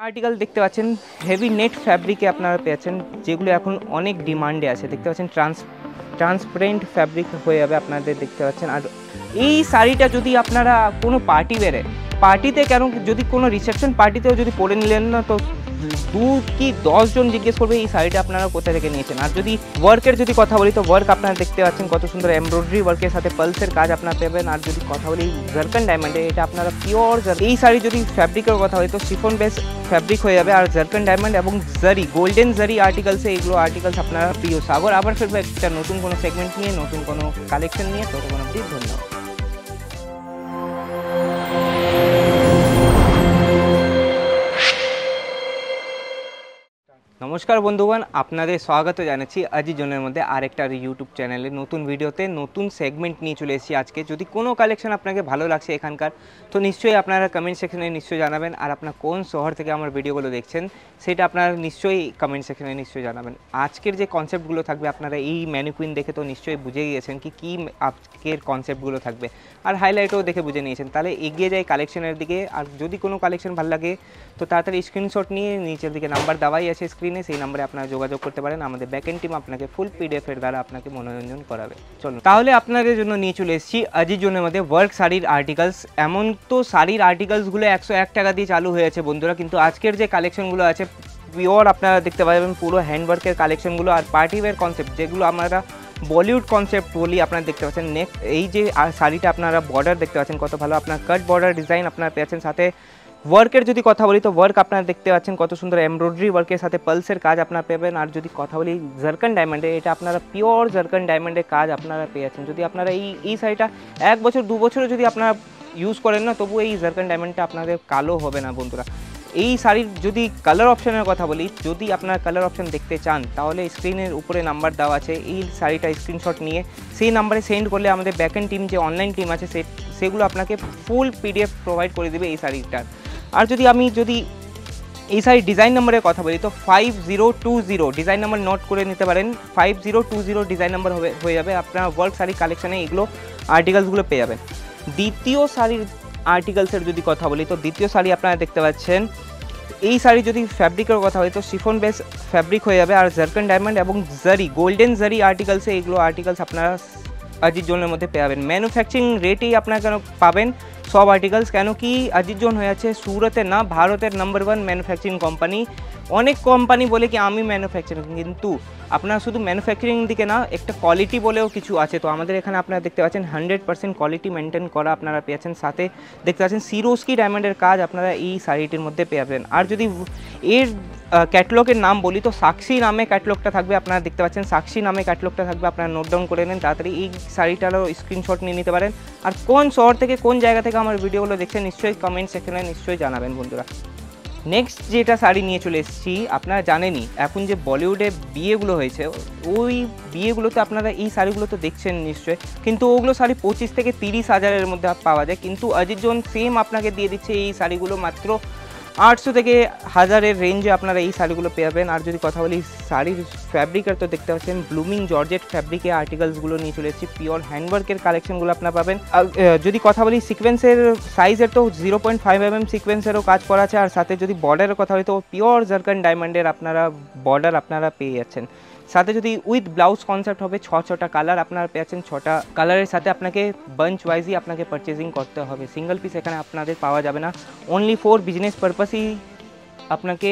Article দেখতে পাচ্ছেন heavy net ফ্যাব্রিকে আপনারা পেয়েছেন, যেগুলো এখন অনেক ডিমান্ডে আছে। দেখতে পাচ্ছেন ট্রান্সপারেন্ট ফ্যাব্রিক হয়ে যাবে আপনাদের, দেখতে পাচ্ছেন। আর এই শাড়িটা যদি আপনারা কোনো পার্টিতে কেন, যদি কোনো রিসেপশন পার্টিতেও যদি পরে নিলেন না, তো 2 কি 10 জন জিজ্ঞেস করবে এই শাড়িটা আপনারা কোথা থেকে নিয়েছেন। আর যদি ওয়ার্কের যদি কথা বলি, তো ওয়ার্ক আপনারা দেখতে পাচ্ছেন কত সুন্দর এমব্রয়ডারি ওয়ার্কের সাথে পালসের কাজ আপনারা পাবেন। আর যদি কথা বলি জারকান ডায়মন্ডে, এটা আপনারা পিওর এই শাড়ি যদি ফ্যাব্রিকের কথা বলি, তো শিফন বেস ফ্যাব্রিক হয়ে যাবে। আর জারকান ডায়মন্ড এবং জারি, গোল্ডেন জারি আর্টিকেলসে এগুলো আর্টিকেলস আপনারা প্রিয়। সাগর আবার ফিরবে একটা নতুন কোনো সেগমেন্ট নিয়ে, নতুন কোনো কালেকশন নিয়ে। ততক্ষণ অবধি ধন্যবাদ। নমস্কার বন্ধুগণ, আপনাদের স্বাগত জানাচ্ছি আজি জোনের মধ্যে আরেকটা ইউটিউব চ্যানেলে নতুন ভিডিওতে নতুন সেগমেন্ট নিয়ে চলে এসেছি আজকে। যদি কোনো কালেকশন আপনাকে ভালো লাগছে এখানকার, তো নিশ্চয়ই আপনারা কমেন্ট সেকশনে নিশ্চয়ই জানাবেন। আর আপনার কোন শহর থেকে আমার ভিডিওগুলো দেখছেন সেটা আপনারা নিশ্চয়ই কমেন্ট সেকশনে নিশ্চয়ই জানাবেন। আজকের যে কনসেপ্টগুলো থাকবে, আপনারা এই ম্যানিকুইন দেখে তো নিশ্চয়ই বুঝে গিয়েছেন কি আজকের কনসেপ্টগুলো থাকবে, আর হাইলাইটও দেখে বুঝে নিয়েছেন। তাহলে এগিয়ে যায় কালেকশনের দিকে। আর যদি কোনো কালেকশন ভালো লাগে তো তাড়াতাড়ি স্ক্রিনশট নিয়ে নিচের দিকে নাম্বার দেওয়াই আছে স্ক্রিনে, সেই নাম্বারে আপনারা যোগাযোগ করতে পারেন। আমাদের ব্যাকএন্ড টিম আপনাকে ফুল পিডিএফ এর দ্বারা আপনাকে মনোরঞ্জন করাবে। চলুন তাহলে আপনাদের জন্য নিয়ে চলে এসেছি আজি জোনের মধ্যে ওয়ার্ক শাড়ির আর্টিকেলস। এমন তো শাড়ির আর্টিকেলসগুলো 101 টাকা দিয়ে চালু হয়েছে বন্ধুরা, কিন্তু আজকের যে কালেকশনগুলো আছে পিওর আপনারা দেখতে পাবেন পুরো হ্যান্ডওয়ার্কের কালেকশনগুলো। আর পার্টিওয়্যার কনসেপ্ট, যেগুলো আমরা বলিউড কনসেপ্ট বলি, আপনারা দেখতে পাচ্ছেন। নেক্সট এই যে শাড়িটা আপনারা বর্ডার দেখতে পাচ্ছেন কত ভালো, আপনার কাট বর্ডার ডিজাইন আপনারা পেয়েছেন। সাথে ওয়ার্কের যদি কথা বলি, তো ওয়ার্ক আপনারা দেখতে পাচ্ছেন কত সুন্দর এমব্রয়ডারি ওয়ার্কের সাথে পালসের কাজ আপনারা পাবেন। আর যদি কথা বলি জারকান ডায়মন্ডে, এটা আপনারা পিওর জারকান ডায়মন্ডের কাজ আপনারা পেয়েছেন। যদি আপনারা এই শাড়িটা 1 বছর 2 বছরও যদি আপনারা ইউজ করেন না, তবু এই জারকান ডায়মন্ডটা আপনাদের কালো হবে না বন্ধুরা। এই শাড়ির যদি কালার অপশানের কথা বলি, যদি আপনারা কালার অপশান দেখতে চান, তাহলে স্ক্রিনের উপরে নাম্বার দেওয়া আছে, এই শাড়িটা স্ক্রিনশট নিয়ে সেই নাম্বারে সেন্ড করলে আমাদের ব্যাকএন্ড টিম যে অনলাইন টিম আছে সেগুলো আপনাকে ফুল পিডিএফ প্রোভাইড করে দেবে এই শাড়িটার। আর যদি এই শাড়ির ডিজাইন নাম্বারের কথা বলি, তো 5020 ডিজাইন নাম্বার নোট করে নিতে পারেন। 5020 ডিজাইন নাম্বার হয়ে যাবে। আপনার ওয়ার্ক শাড়ি কালেকশানে এগুলো আর্টিকেলসগুলো পেয়ে যাবেন। দ্বিতীয় শাড়ির আর্টিকেলসের যদি কথা বলি, তো দ্বিতীয় শাড়ি আপনারা দেখতে পাচ্ছেন, এই শাড়ি যদি ফ্যাব্রিকের কথা বলি, তো শিফন বেস ফ্যাব্রিক হয়ে যাবে। আর জারকান ডায়মন্ড এবং জারি, গোল্ডেন জারি আর্টিকেলসে এগুলো আর্টিকেলস আপনারা আজিজ জোনের মধ্যে পেয়ে যাবেন। ম্যানুফ্যাকচারিং রেটেই আপনারা কেন পাবেন সব আর্টিকেলস, কেন কি আজিজ জোন হয়ে আছে সুরতে না, ভারতের নাম্বার 1 ম্যানুফ্যাকচারিং কোম্পানি। অনেক কোম্পানি বলে কি আমি ম্যানুফ্যাকচারিং, কিন্তু আপনারা শুধু ম্যানুফ্যাকচারিং দিকে না, একটা কোয়ালিটি বলেও কিছু আছে। তো আমাদের এখানে আপনারা দেখতে পাচ্ছেন 100% কোয়ালিটি মেনটেন করা আপনারা পেয়েছেন। সাথে দেখতে পাচ্ছেন সিরোস্কি ডায়মন্ডের কাজ আপনারা এই শাড়িটির মধ্যে পেয়ে যাবেন। আর যদি এর ক্যাটলগের নাম বলি, তো সাক্ষী নামে ক্যাটলগটা থাকবে, আপনারা দেখতে পাচ্ছেন সাক্ষী নামে ক্যাটলগটা থাকবে। আপনারা নোট ডাউন করে নেন তাড়াতাড়ি, এই শাড়িটারও স্ক্রিনশট নিয়ে নিতে পারেন। আর কোন শহর থেকে কোন জায়গা থেকে আমার ভিডিওগুলো দেখছেন নিশ্চয়ই কমেন্ট সেকশনে নিশ্চয়ই জানাবেন বন্ধুরা। নেক্সট যেটা শাড়ি নিয়ে চলে এসেছি, আপনারা জানেনই এখন যে বলিউডে বিয়েগুলো হয়েছে, ওই বিয়েগুলোতে আপনারা এই শাড়িগুলো তো দেখছেন নিশ্চয়ই, কিন্তু ওগুলো শাড়ি 25 থেকে 30 হাজারের মধ্যে পাওয়া যায়। কিন্তু আজিজ জোন সেম আপনাকে দিয়ে দিচ্ছে এই শাড়িগুলো মাত্র 800 থেকে 1000-এর রেঞ্জে আপনারা এই শাড়িগুলো পেয়ে যাবেন। আর যদি কথা বলি শাড়ির ফ্যাব্রিকের, তো দেখতে পাচ্ছেন ব্লুমিং জর্জেট ফ্যাব্রিকে আর্টিকেলসগুলো নিয়ে চলে এসেছি। পিওর হ্যান্ডওয়ার্কের কালেকশনগুলো আপনারা পাবেন। যদি কথা বলি সিকোয়েন্সের সাইজের, তো 0.5 mm সিকোয়েন্সেরও কাজ করা আছে। আর সাথে যদি বর্ডারের কথা বলি, তো পিওর জারকান ডায়মন্ডের আপনারা বর্ডার আপনারা পেয়ে যাচ্ছেন। সাথে যদি উইথ ব্লাউজ কনসেপ্ট হবে, 6টা কালার আপনারা পেয়েছেন। 6টা কালারের সাথে আপনাকে বাঞ্চ ওয়াইজই আপনাকে পারচেজিং করতে হবে, সিঙ্গেল পিস এখানে আপনাদের পাওয়া যাবে না। অনলি ফর বিজনেস পারপাসই আপনাকে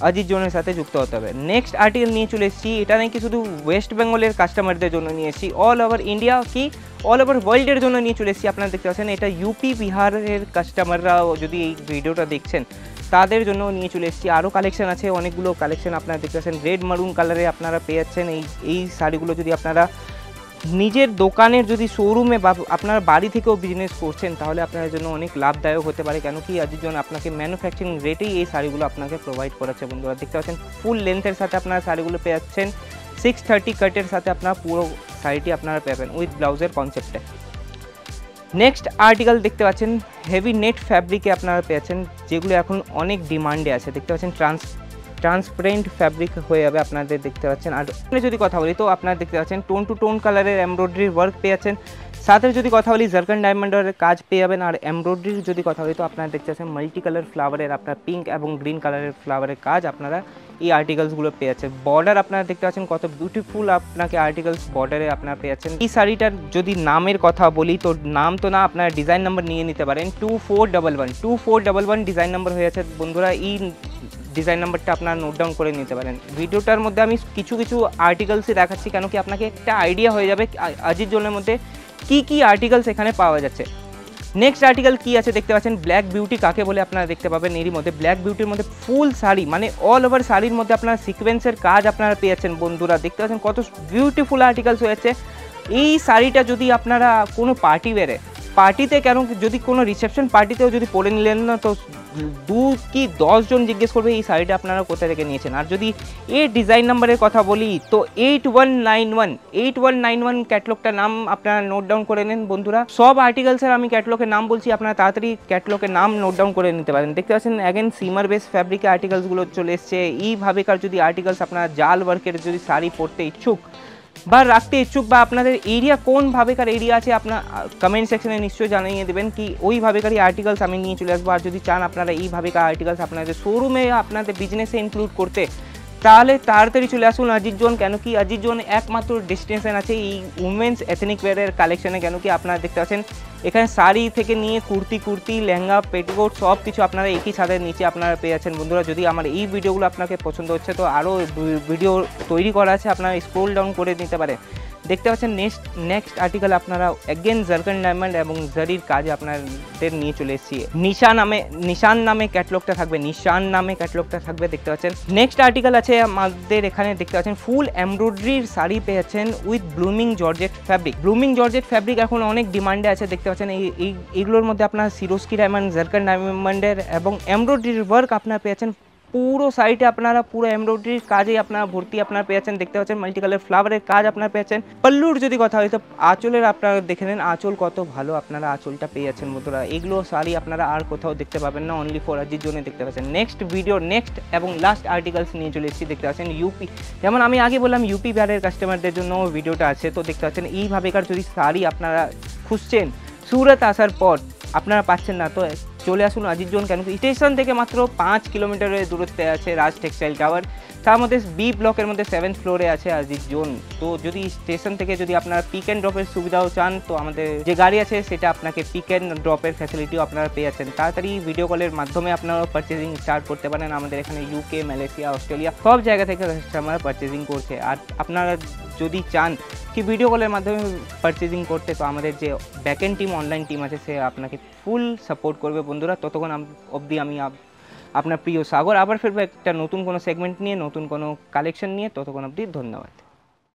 আজিজ জোনের সাথে যুক্ত হতে হবে। নেক্সট আর্টিকেল নিয়ে চলে এসেছি, এটা নাকি শুধু ওয়েস্ট বেঙ্গলের কাস্টমারদের জন্য নিয়ে এসেছি, অল ওভার ইন্ডিয়া কি অল ওভার ওয়ার্ল্ডের জন্য নিয়ে চলে এসেছি। আপনারা দেখতে পাচ্ছেন এটা ইউপি বিহারের কাস্টমাররা যদি এই ভিডিওটা দেখছেন তাদের জন্য নিয়ে চলে এসেছি। আরও কালেকশন আছে, অনেকগুলো কালেকশন আপনারা দেখতে পাচ্ছেন রেড মারুন কালারে আপনারা পেয়ে যাচ্ছেন। এই শাড়িগুলো যদি আপনারা নিজের দোকানের যদি শোরুমে বা আপনারা বাড়ি থেকেও বিজনেস করছেন, তাহলে আপনাদের জন্য অনেক লাভদায়ক হতে পারে। কেন কি আজিজ জোন আপনাকে ম্যানুফ্যাকচারিং রেটেই এই শাড়িগুলো আপনাকে প্রোভাইড করাচ্ছে বন্ধুরা। দেখতে পাচ্ছেন ফুল লেন্থের সাথে আপনারা শাড়িগুলো পেয়ে যাচ্ছেন। 630 কাটের সাথে আপনারা পুরো শাড়িটি আপনারা পাবেন উইথ ব্লাউজের কনসেপ্টে। নেক্সট আর্টিকেল দেখতে পাচ্ছেন হেভি নেট ফ্যাব্রিকে আপনারা পেয়েছেন, যেগুলো এখন অনেক ডিমান্ডে আছে। দেখতে পাচ্ছেন ট্রান্সপারেন্ট ফ্যাব্রিক হয়ে যাবে আপনাদের, দেখতে পাচ্ছেন। আর যদি কথা বলি, তো আপনারা দেখতে পাচ্ছেন টোন টু টোন কালারের এমব্রয়ডারি ওয়ার্ক পেয়ে যাচ্ছেন। সাথে যদি কথা বলি জারকান ডায়মন্ডের কাজ পেয়ে যাবেন। আর এমব্রয়ডারির যদি কথা বলি তো আপনারা দেখতে পাচ্ছেন মাল্টি কালার ফ্লাওয়ারের আপনার পিঙ্ক এবং গ্রিন কালারের ফ্লাওয়ারের কাজ আপনারা এই আর্টিকেলসগুলো পেয়ে যাচ্ছেন। বর্ডার আপনারা দেখতে পাচ্ছেন কত বিউটিফুল আপনাকে আর্টিকেলস বর্ডারে আপনারা পেয়ে যাচ্ছেন। এই শাড়িটার যদি নামের কথা বলি তো নাম তো না, আপনারা ডিজাইন নাম্বার নিয়ে নিতে পারেন 2411 ডিজাইন নাম্বার হয়ে আছে বন্ধুরা। এই ডিজাইন নাম্বারটা আপনারা নোট ডাউন করে নিতে পারেন। ভিডিওটার মধ্যে আমি কিছু কিছু আর্টিকেলসই দেখাচ্ছি কেন কি আপনাকে একটা আইডিয়া হয়ে যাবে আজিজ জোনের মধ্যে কি আর্টিকেলস এখানে পাওয়া যাচ্ছে। নেক্সট আর্টিকেল কি আছে দেখতে পাচ্ছেন, ব্ল্যাক বিউটি কাকে বলে আপনারা দেখতে পাবেন। এরই মধ্যে ব্ল্যাক বিউটির মধ্যে ফুল শাড়ি মানে অল ওভার শাড়ির মধ্যে আপনারা সিকোয়েন্সের কাজ আপনারা পেয়ে যাচ্ছেন বন্ধুরা। দেখতে পাচ্ছেন কত বিউটিফুল আর্টিকেলস হয়েছে। এই শাড়িটা যদি আপনারা কোনো পার্টি ওয়্যারে পার্টিতে কেন যদি কোনো রিসেপশন পার্টিতেও যদি পরে নিলেন না তো 2 কি 10 জন জিজ্ঞেস করবে এই শাড়িটা আপনারা কোথা থেকে নিয়েছেন। আর যদি এই ডিজাইন নাম্বারের কথা বলি তো 8191 ক্যাটলগটার নাম আপনারা নোট ডাউন করে নেন বন্ধুরা। সব আর্টিকেলসের আমি ক্যাটলগের নাম বলছি, আপনারা তাড়াতাড়ি ক্যাটলগের নাম নোট ডাউন করে নিতে পারেন। দেখতে পাচ্ছেন অ্যাগেন সিমার বেস ফ্যাব্রিকের আর্টিকেলসগুলো চলে এসছে। এইভাবেকার যদি আর্টিকেলস আপনারা জাল ওয়ার্কের যদি শাড়ি পরতে ইচ্ছুক বা রাখতে ইচ্ছুক বা আপনাদের এরিয়া কোন ভাবেকার এরিয়া আছে আপনার কমেন্ট সেকশনে নিশ্চয়ই জানিয়ে দেবেন কি ওই ভাবেকারই আর্টিকেলস আমি নিয়ে চলে আসবো। আর যদি চান আপনারা এই ভাবেকার আর্টিকেলস আপনাদের শোরুমে আপনাদের বিজনেসে ইনক্লুড করতে তাহলে তাড়াতাড়ি চলে আসুন আজিজ জোন। কেন কি আজিজ জোন একমাত্র ডেস্টিনেশন আছে এই উমেন্স এথনিক ওয়্যারের কালেকশনে। কেন কি আপনারা দেখতে পাচ্ছেন এখানে শাড়ি থেকে নিয়ে কুর্তি লেহেঙ্গা পেটিকোট সব কিছু আপনারা একই ছাদের নিচে আপনারা পেয়ে যাচ্ছেন বন্ধুরা। যদি আমার এই ভিডিওগুলো আপনাকে পছন্দ হচ্ছে তো আরও ভিডিও তৈরি করা আছে, আপনারা স্ক্রোল ডাউন করে নিতে পারেন। দেখতে পাচ্ছেন নেক্সট আর্টিকেল আপনারা অ্যাগেন জারকান ডায়মন্ড এবং জারির কাজে আপনাদের নিয়ে চলে এসেছি। নিশান নামে ক্যাটলগটা থাকবে দেখতে পাচ্ছেন। নেক্সট আর্টিকেল আছে আমাদের এখানে দেখতে পাচ্ছেন ফুল এমব্রয়ডারির শাড়ি পেয়েছেন উইথ ব্লুমিং জর্জেট ফ্যাব্রিক এখন অনেক ডিমান্ডে আছে। দেখতে পাচ্ছেন এইগুলোর মধ্যে আপনার সিরোস্কি ডায়মন্ড, জারকান ডায়মন্ডের এবং এমব্রয়ডারির ওয়ার্ক আপনারা পেয়েছেন পুরো সাইডে। আপনারা পুরো এমব্রয়ডারির কাজে আপনারা ভর্তি আপনারা পেয়েছেন। দেখতে পাচ্ছেন মাল্টি কালার ফ্লাওয়ারের কাজ আপনারা পেয়েছেন। পল্লুর যদি কথা হয় তো আঁচলের আপনারা দেখে নেন আঁচল কত ভালো আপনারা আঁচলটা পেয়ে যাচ্ছেন বন্ধুরা। এগুলো শাড়ি আপনারা আর কোথাও দেখতে পাবেন না, অনলি ফর আজিজ জোনে দেখতে পাচ্ছেন। নেক্সট এবং লাস্ট আর্টিকেলস নিয়ে চলে এসেছি। দেখতে পাচ্ছেন ইউপি, যেমন আমি আগে বললাম ইউপি বিহারের কাস্টমারদের জন্য ভিডিওটা আছে। তো দেখতে পাচ্ছেন এইভাবেকার যদি শাড়ি আপনারা খুঁজছেন সুরত আসার পর আপনারা পাচ্ছেন না তো চলে আসুন আজিজ জোন। কেন স্টেশন থেকে মাত্র 5 কিলোমিটারের দূরত্বে আছে রাজ টেক্সটাইল টাওয়ার। তার মধ্যে বি ব্লকের মধ্যে 7th ফ্লোরে আছে আজিজ জোন। তো যদি স্টেশন থেকে যদি আপনারা পিক অ্যান্ড ড্রপের সুবিধাও চান তো আমাদের যে গাড়ি আছে সেটা আপনাকে পিক অ্যান্ড ড্রপের ফ্যাসিলিটিও আপনারা পেয়ে যাচ্ছেন। তাড়াতাড়ি ভিডিও কলের মাধ্যমে আপনারা পারচেজিং স্টার্ট করতে পারেন। আমাদের এখানে ইউকে, মালয়েশিয়া, অস্ট্রেলিয়া সব জায়গা থেকে কাস্টমার পারচেজিং করছে। আর আপনারা যদি চান কি ভিডিও কলের মাধ্যমে পারচেজিং করতে তো আমাদের যে ব্যাকএন্ড টিম অনলাইন টিম আছে সে আপনাকে ফুল সাপোর্ট করবে বন্ধুরা। ততক্ষণ অবধি আমি আপনার প্রিয় সাগর আবার ফিরবো একটা নতুন কোনো সেগমেন্ট নিয়ে, নতুন কোনো কালেকশন নিয়ে। ততক্ষণ অবধি ধন্যবাদ।